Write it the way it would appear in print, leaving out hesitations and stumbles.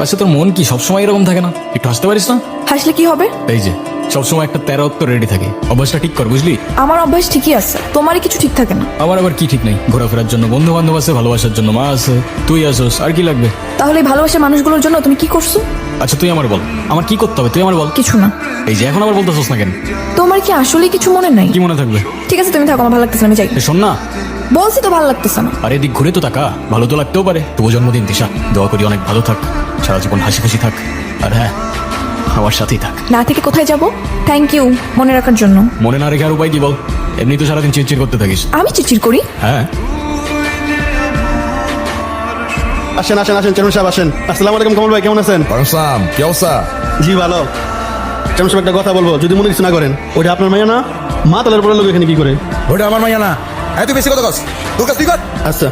আচ্ছা তোর মন কি সবসময় এরকম থাকে না? একটু হাসতে পারিস না? হাসলে কি হবে? এই যে সবসময় একটা 13 উত্তর রেডি থাকে, অভ্যাসটা ঠিক কর বুঝলি? আমার অভ্যাস ঠিকই আছে, তোমারই কিছু ঠিক থাকে না। আমার আবার কি ঠিক নেই? ঘোরাফেরার জন্য বন্ধু বান্ধব আছে, ভালোবাসার জন্য মা আছে, তুই আসোস, আর কি লাগবে? তাহলে এই ভালোবাসার মানুষগুলোর জন্য তুমি কি করছো? আচ্ছা তুই আমার বল, আমার কি করতে হবে তুই আমার বল। কিছু না। এই যে এখন আবার বলতেছস না কেন? তোমার কি আসলে কিছু মনে নাই? কি মনে থাকবে? ঠিক আছে তুমি থাকো, আমার ভালো লাগতেছে না, আমি যাই। এ শোন না, বলছি তো ভালো লাগতেছে না। আর এদিক ঘুরে তো তাকা, ভালো তো লাগতেও পারে। তবু জন্মদিন দিশা, দোয়া করি অনেক ভালো থাক, সারা জীবন হাসি খুশি থাক, আর হ্যাঁ আমার সাথেই থাক। না থেকে কোথায় যাব? থ্যাংক ইউ মনে রাখার জন্য। মনে না রেখে আর উপায় কি বল? এমনি তো সারাদিন চিরচির করতে থাকিস। আমি চিচির করি? হ্যাঁ আসেন আসেন আসেন, চেয়ারম্যান সাহেব আসেন। আসসালামু আলাইকুম কমল ভাই, কেমন আছেন? সালাম, কি অবস্থা? জি ভালো। চেয়ারম্যান সাহেব একটা কথা বলবো, যদি মনে কিছু না করেন। ওইটা আপনার মাইয়া না? মা তালের পরে লোক এখানে কি করে? ওটা আমার মাইয়া না। তুই বেশি কথা কস, তোর কাছ তুই কর। আচ্ছা